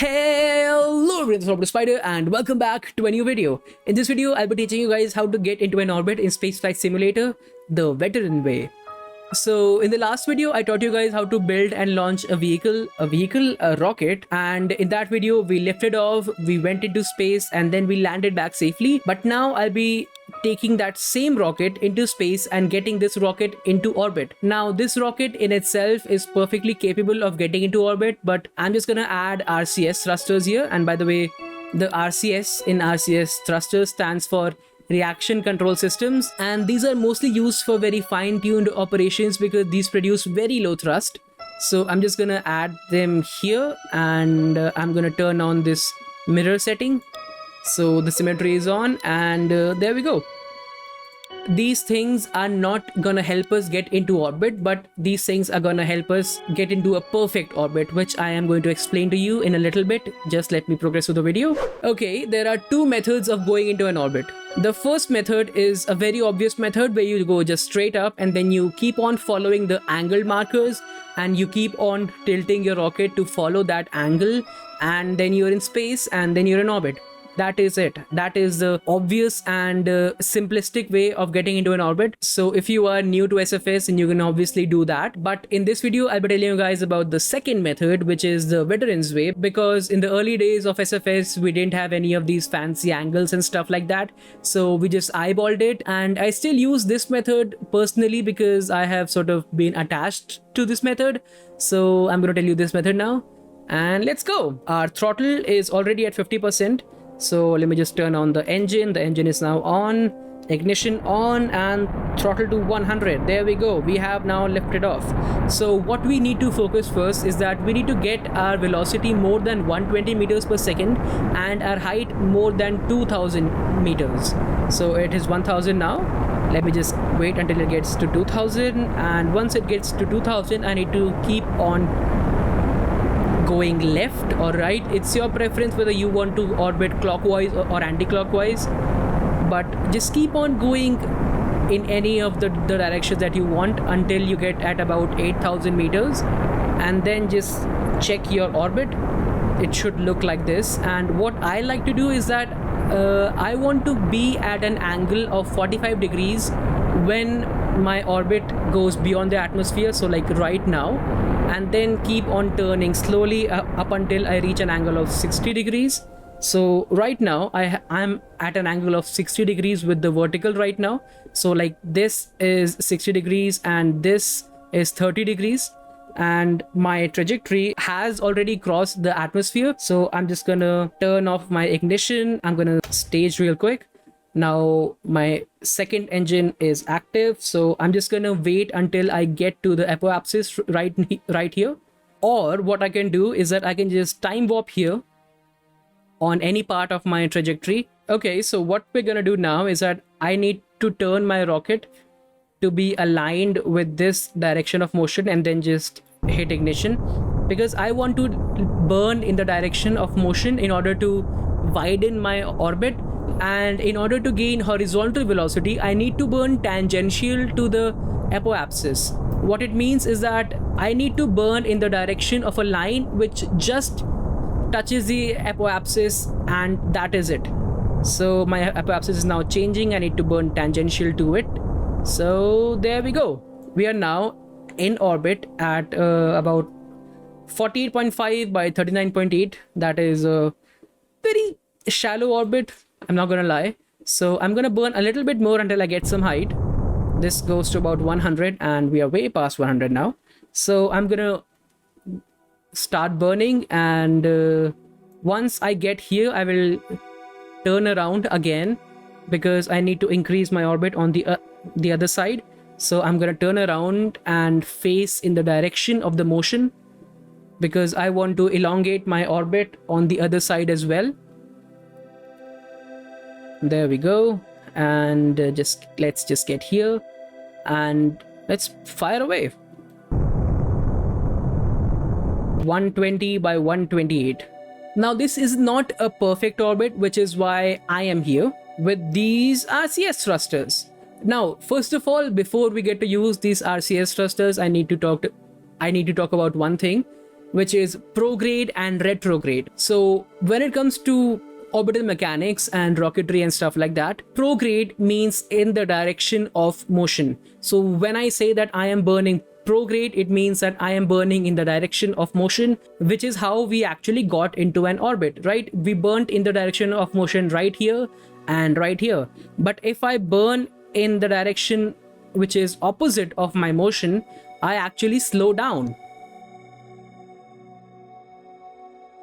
Hello everyone, this is Orbital Spider and welcome back to a new video. In this video, I'll be teaching you guys how to get into an orbit in Spaceflight Simulator, the veteran way. So in the last video, I taught you guys how to build and launch a rocket, and in that video, we lifted off, we went into space, and then we landed back safely. But now I'll be taking that same rocket into space and getting this rocket into orbit. Now this rocket in itself is perfectly capable of getting into orbit, but I'm just gonna add RCS thrusters here. And by the way, the RCS in RCS thrusters stands for reaction control systems, and these are mostly used for very fine-tuned operations because these produce very low thrust. So I'm just gonna add them here, and I'm gonna turn on this mirror setting so the symmetry is on, and there we go. These things are not gonna help us get into orbit, but these things are gonna help us get into a perfect orbit, which I am going to explain to you in a little bit. Just let me progress with the video. Okay, there are two methods of going into an orbit. The first method is a very obvious method where you go just straight up and then you keep on following the angle markers and you keep on tilting your rocket to follow that angle, and then you're in space and then you're in orbit. That is it. That is the obvious and simplistic way of getting into an orbit. So if you are new to SFS, and you can obviously do that. But in this video, I'll be telling you guys about the second method, which is the veterans way, because in the early days of SFS, we didn't have any of these fancy angles and stuff like that. So we just eyeballed it, and I still use this method personally because I have sort of been attached to this method. So I'm going to tell you this method now, and let's go. Our throttle is already at 50%. So let me just turn on the engine. The engine is now on, ignition on, and throttle to 100. There we go. We have now lifted off. So what we need to focus first is that we need to get our velocity more than 120 meters per second and our height more than 2000 meters. So it is 1000 now. Let me just wait until it gets to 2000, and once it gets to 2000, I need to keep on going left or right. It's your preference whether you want to orbit clockwise or anti-clockwise, but just keep on going in any of the directions that you want until you get at about 8000 meters, and then just check your orbit. It should look like this. And what I like to do is that I want to be at an angle of 45 degrees when my orbit goes beyond the atmosphere, so like right now, and then keep on turning slowly up until I reach an angle of 60 degrees. So right now I'm at an angle of 60 degrees with the vertical right now. So like this is 60 degrees and this is 30 degrees, and my trajectory has already crossed the atmosphere. So I'm just gonna turn off my ignition. I'm gonna stage real quick. Now my second engine is active, so I'm just gonna wait until I get to the apoapsis right here. Or what I can do is that I can just time warp here on any part of my trajectory. Okay, so what we're gonna do now is that I need to turn my rocket to be aligned with this direction of motion and then just hit ignition, because I want to burn in the direction of motion in order to widen my orbit. And in order to gain horizontal velocity, I need to burn tangential to the apoapsis. What it means is that I need to burn in the direction of a line which just touches the apoapsis, and that is it. So my apoapsis is now changing. I need to burn tangential to it. So there we go. We are now in orbit at about 48.5 by 39.8. That is a very shallow orbit, I'm not gonna lie. So I'm gonna burn a little bit more until I get some height. This goes to about 100, and we are way past 100 now. So I'm gonna start burning, and once I get here, I will turn around again because I need to increase my orbit on the other side. So I'm gonna turn around and face in the direction of the motion because I want to elongate my orbit on the other side as well. There we go. And let's just get here and let's fire away. 120 by 128. Now this is not a perfect orbit, which is why I am here with these RCS thrusters. Now, first of all, before we get to use these RCS thrusters, I need to talk about one thing. which is prograde and retrograde. So when it comes to orbital mechanics and rocketry and stuff like that, prograde means in the direction of motion. So when I say that I am burning prograde, it means that I am burning in the direction of motion, which is how we actually got into an orbit, right? We burnt in the direction of motion right here and right here. But if I burn in the direction which is opposite of my motion, I actually slow down.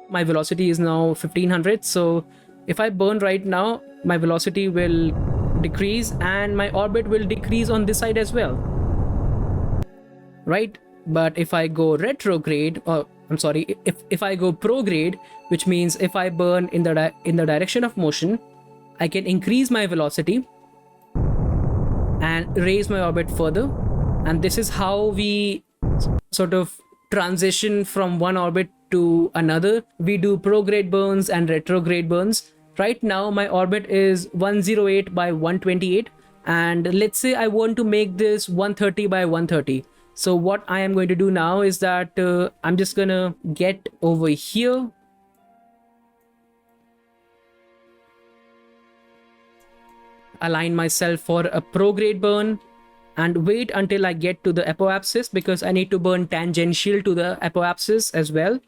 My velocity is now 1500, so if I burn right now, my velocity will decrease and my orbit will decrease on this side as well, right? But if I go retrograde, or I'm sorry, if I go prograde, which means if I burn in the direction of motion, I can increase my velocity and raise my orbit further. And this is how we sort of transition from one orbit to another. We do prograde burns and retrograde burns. Right now my orbit is 108 by 128, and let's say I want to make this 130 by 130. So what I am going to do now is that I'm just gonna get over here, align myself for a prograde burn, and wait until I get to the apoapsis, because I need to burn tangential to the apoapsis as well.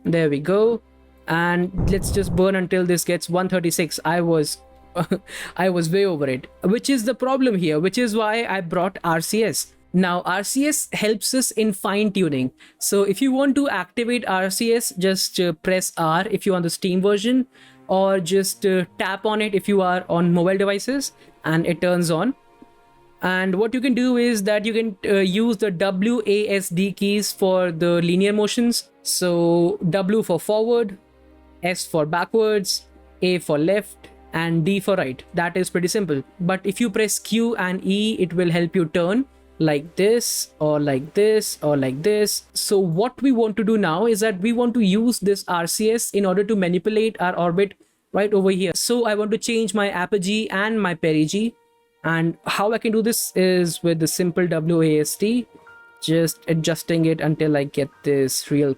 There we go. And let's just burn until this gets 136. I was way over it, which is the problem here, which is why I brought RCS. Now RCS helps us in fine tuning. So if you want to activate RCS, just press R if you want the Steam version, or just tap on it if you are on mobile devices, and it turns on. And what you can do is that you can use the WASD keys for the linear motions. So W for forward, S for backwards, A for left, and D for right. That is pretty simple. But if you press Q and E, it will help you turn like this or like this or like this. So what we want to do now is that we want to use this RCS in order to manipulate our orbit right over here. So I want to change my apogee and my perigee. And how I can do this is with the simple WASD, just adjusting it until I get this real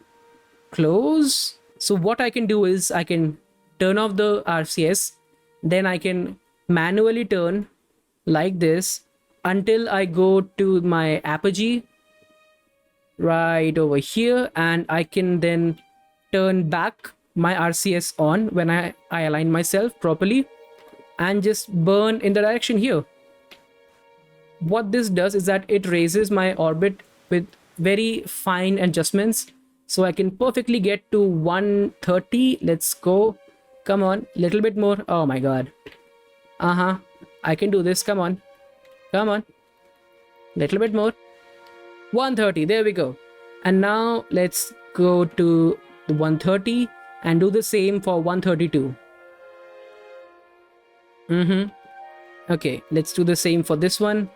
close. So what I can do is I can turn off the RCS, then I can manually turn like this until I go to my apogee right over here, and I can then turn back my RCS on when I align myself properly and just burn in the direction here. What this does is that it raises my orbit with very fine adjustments, so I can perfectly get to 130. Let's go. Come on, little bit more. Oh my god. I can do this. Come on, come on, little bit more. 130. There we go. And now let's go to the 130 and do the same for 132. Okay, let's do the same for this one.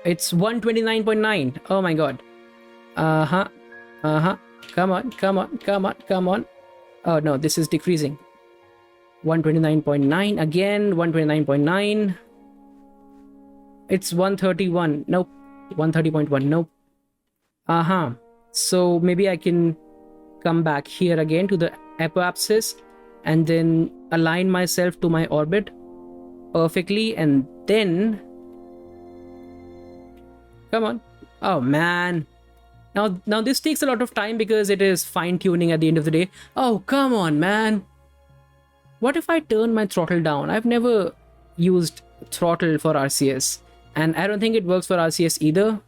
It's 129.9. Oh my god. Come on, come on, come on, come on. Oh no, this is decreasing. 129.9 again. 129.9. It's 131. Nope. 130.1. Nope. So maybe I can come back here again to the apoapsis and then align myself to my orbit perfectly, and then come on. Oh man. Now this takes a lot of time because it is fine tuning at the end of the day. Oh come on, man. What if I turn my throttle down? I've never used throttle for RCS, and I don't think it works for RCS either.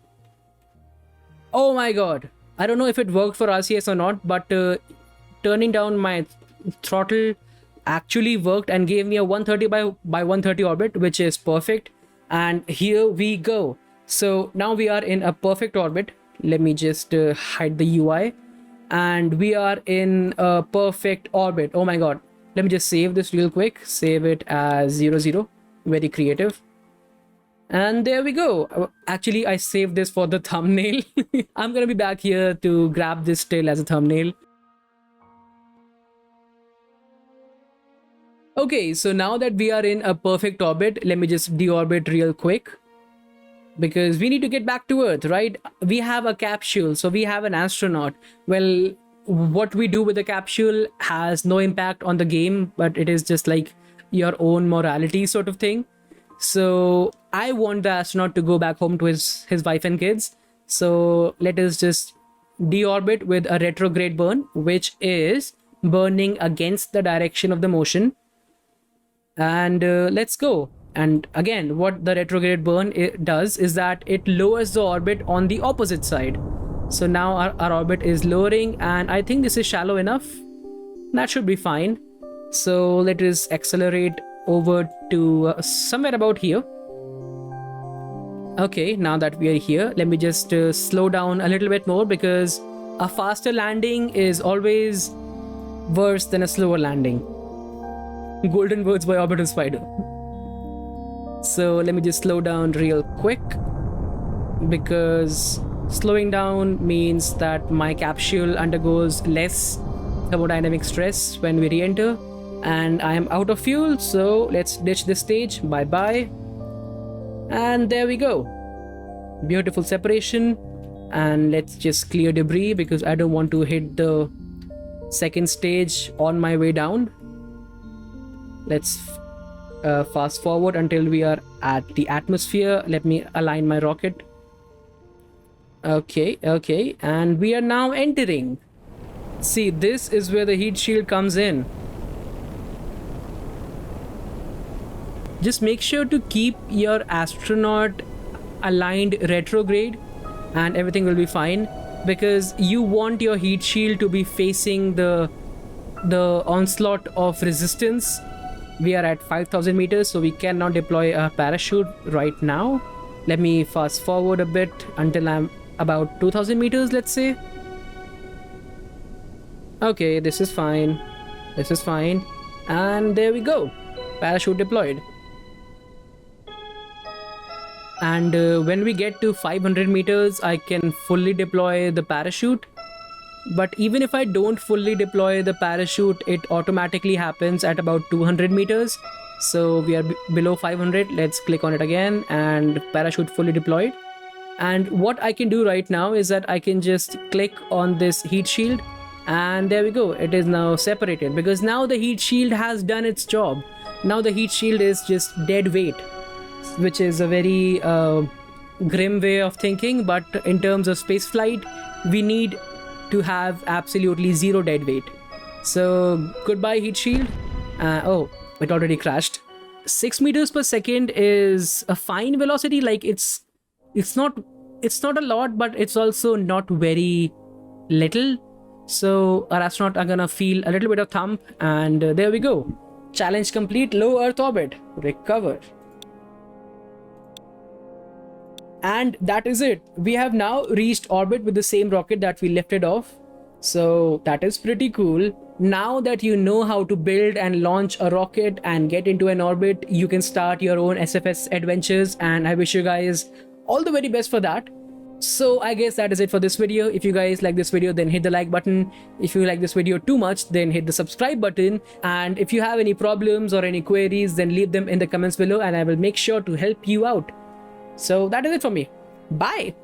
Oh my god. I don't know if it worked for RCS or not, but turning down my throttle actually worked and gave me a 130 by 130 orbit, which is perfect. And here we go. So now we are in a perfect orbit. Let me just hide the UI, and we are in a perfect orbit. Oh my god. Let me just save this real quick. Save it as 00. Very creative. And there we go. Actually, I saved this for the thumbnail. I'm gonna be back here to grab this still as a thumbnail. Okay, so now that we are in a perfect orbit, let me just deorbit real quick. because we need to get back to Earth, right? We have a capsule, so we have an astronaut. Well, what we do with the capsule has no impact on the game, but it is just like your own morality sort of thing. So I want the astronaut to go back home to his wife and kids. So let us just deorbit with a retrograde burn, which is burning against the direction of the motion. And let's go. And again, what the retrograde burn does is that it lowers the orbit on the opposite side. So now our orbit is lowering, and I think this is shallow enough. That should be fine. So let us accelerate over to somewhere about here. Okay, now that we are here, let me just slow down a little bit more, because a faster landing is always worse than a slower landing. Golden words by Orbital Spider. So let me just slow down real quick, because slowing down means that my capsule undergoes less thermodynamic stress when we re-enter, and I am out of fuel, so let's ditch this stage. Bye bye. And there we go. Beautiful separation. And let's just clear debris, because I don't want to hit the second stage on my way down. Let's fast forward until we are at the atmosphere. Let me align my rocket. Okay, and we are now entering. See, this is where the heat shield comes in. Just make sure to keep your astronaut aligned retrograde and everything will be fine, because you want your heat shield to be facing the onslaught of resistance. We are at 5,000 meters, so we cannot deploy a parachute right now. Let me fast forward a bit until I'm about 2,000 meters, let's say. Okay, this is fine. This is fine. And there we go. Parachute deployed. And when we get to 500 meters, I can fully deploy the parachute. But even if I don't fully deploy the parachute, it automatically happens at about 200 meters. So we are below 500. Let's click on it again, and parachute fully deployed. And what I can do right now is that I can just click on this heat shield, and there we go. It is now separated, because now the heat shield has done its job. Now the heat shield is just dead weight, which is a very grim way of thinking. But in terms of spaceflight, we need to have absolutely zero dead weight. So goodbye heat shield. Oh, it already crashed. 6 meters per second is a fine velocity. Like it's not a lot, but it's also not very little. So our astronaut are gonna feel a little bit of thump, and there we go. Challenge complete. Low Earth orbit. Recover. And that is it. We have now reached orbit with the same rocket that we lifted off. So that is pretty cool. Now that you know how to build and launch a rocket and get into an orbit, you can start your own SFS adventures, and I wish you guys all the very best for that. So I guess that is it for this video. If you guys like this video, then hit the like button. If you like this video too much, then hit the subscribe button. And if you have any problems or any queries, then leave them in the comments below, and I will make sure to help you out. So that is it for me. Bye.